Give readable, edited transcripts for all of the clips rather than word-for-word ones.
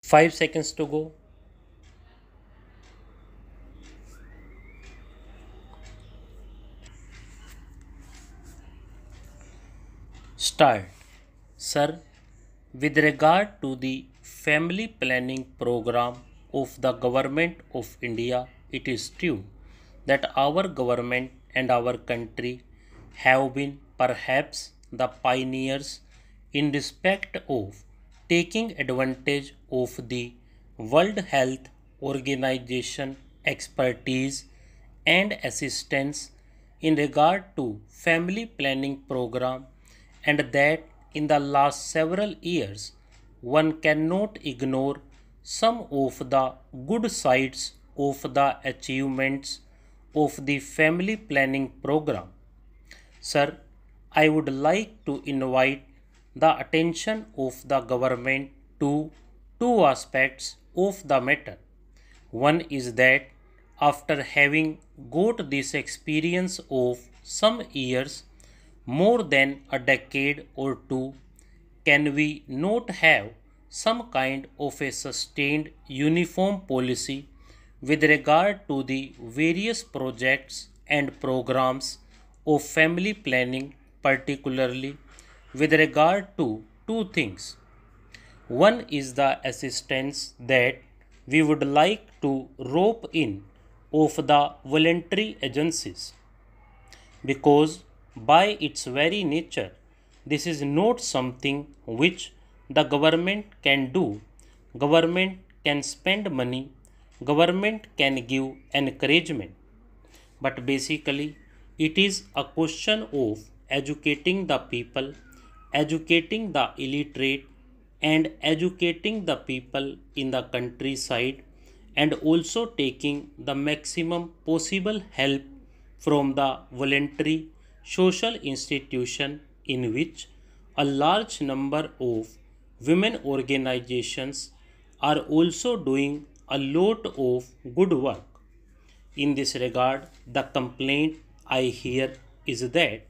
5 seconds to go. Start. Sir, with regard to the family planning program of the Government of India, it is true that our government and our country have been perhaps the pioneers in respect of taking advantage of the World Health Organization expertise and assistance in regard to family planning program, and that in the last several years one cannot ignore some of the good sides of the achievements of the family planning program. Sir, I would like to invite the attention of the government to two aspects of the matter. One is that after having got this experience of some years, more than a decade or two, can we not have some kind of a sustained uniform policy with regard to the various projects and programs of family planning, particularly with regard to two things? One is the assistance that we would like to rope in of the voluntary agencies, because by its very nature this is not something which the government can do. Government can spend money, government can give encouragement, but basically it is a question of educating the people, educating the illiterate, and educating the people in the countryside, and also taking the maximum possible help from the voluntary social institution in which a large number of women organizations are also doing a lot of good work. In this regard, the complaint I hear is that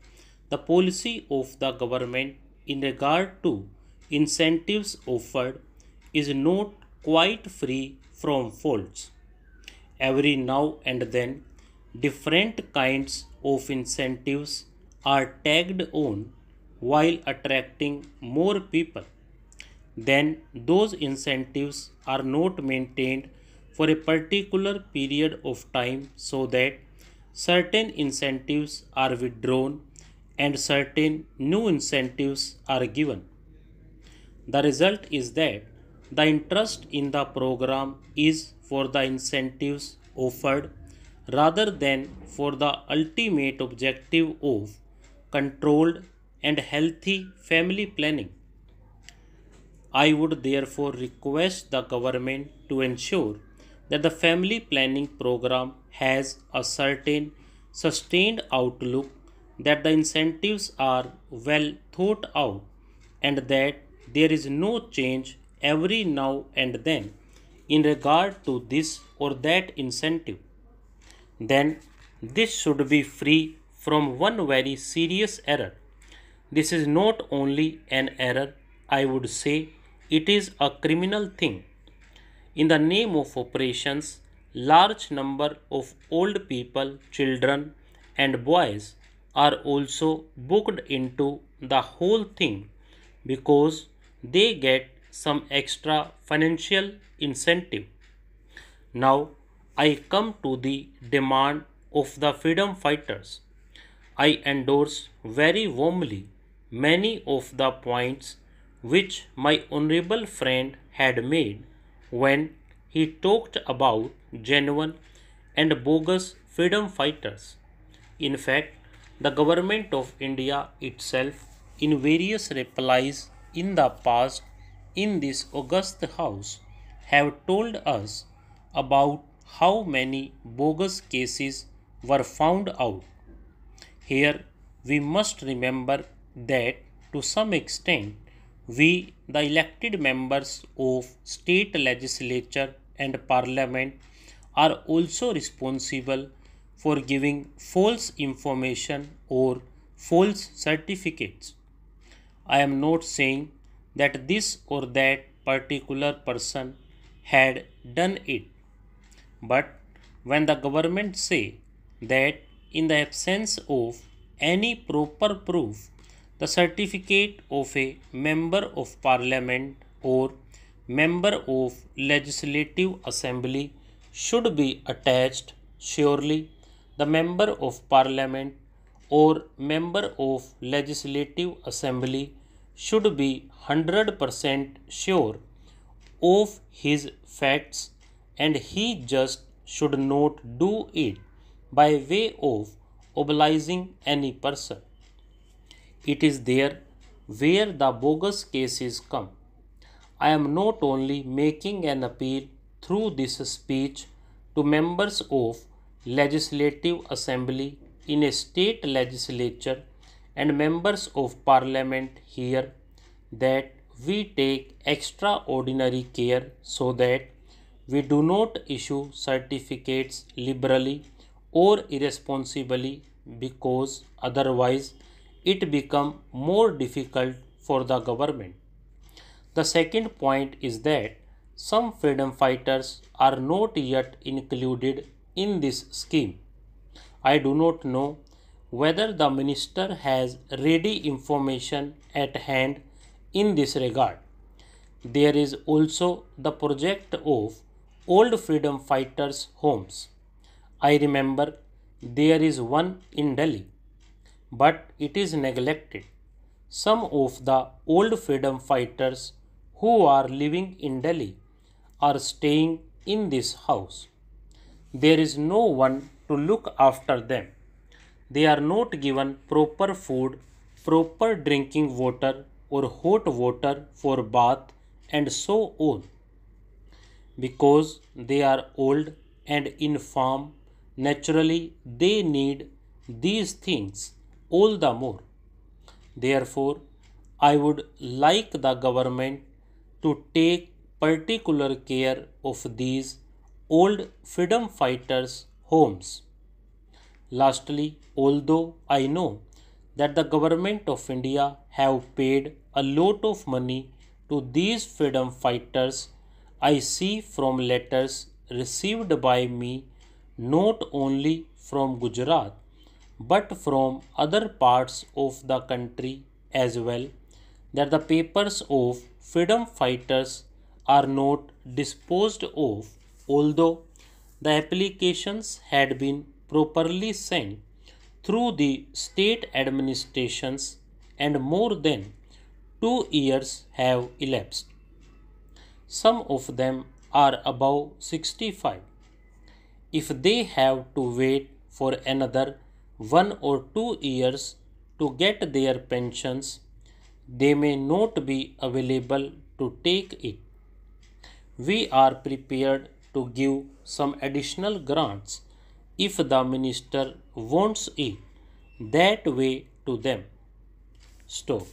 the policy of the government in regard to incentives offered is not quite free from faults. Every now and then, different kinds of incentives are tagged on while attracting more people. Then those incentives are not maintained for a particular period of time, so that certain incentives are withdrawn and certain new incentives are given. The result is that the interest in the program is for the incentives offered rather than for the ultimate objective of controlled and healthy family planning. I would therefore request the government to ensure that the family planning program has a certain sustained outlook, that the incentives are well thought out, and that there is no change every now and then in regard to this or that incentive. Then this should be free from one very serious error. This is not only an error, I would say it is a criminal thing. In the name of operations, large number of old people, children and boys are also booked into the whole thing because they get some extra financial incentive. Now I come to the demand of the freedom fighters. I endorse very warmly many of the points which my honorable friend had made when he talked about genuine and bogus freedom fighters. In fact, the government of India itself, in various replies in the past in this august house, have told us about how many bogus cases were found out. Here we must remember that to some extent we, the elected members of state legislature and parliament, are also responsible for giving false information or false certificates. I am not saying that this or that particular person had done it. But when the government say that in the absence of any proper proof, the certificate of a member of parliament or member of legislative assembly should be attached, surely the member of parliament or member of legislative assembly should be 100% sure of his facts, and he just should not do it by way of obliging any person. It is there where the bogus cases come. I am not only making an appeal through this speech to members of legislative assembly in a state legislature and members of parliament here that we take extraordinary care so that we do not issue certificates liberally or irresponsibly, because otherwise it becomes more difficult for the government. The second point is that some freedom fighters are not yet included in this scheme. I do not know whether the minister has ready information at hand in this regard. There is also the project of old freedom fighters' homes. I remember there is one in Delhi, but it is neglected. Some of the old freedom fighters who are living in Delhi are staying in this house. There is no one to look after them. They are not given proper food, proper drinking water, or hot water for bath, and so on. Because they are old and infirm, naturally they need these things all the more. Therefore, I would like the government to take particular care of these old freedom fighters' homes. Lastly, although I know that the government of India have paid a lot of money to these freedom fighters, I see from letters received by me not only from Gujarat but from other parts of the country as well, that the papers of freedom fighters are not disposed of, although the applications had been properly sent through the state administrations and more than 2 years have elapsed. Some of them are above 65. If they have to wait for another 1 or 2 years to get their pensions, they may not be available to take it. We are prepared to give some additional grants if the minister wants it that way to them. Stop.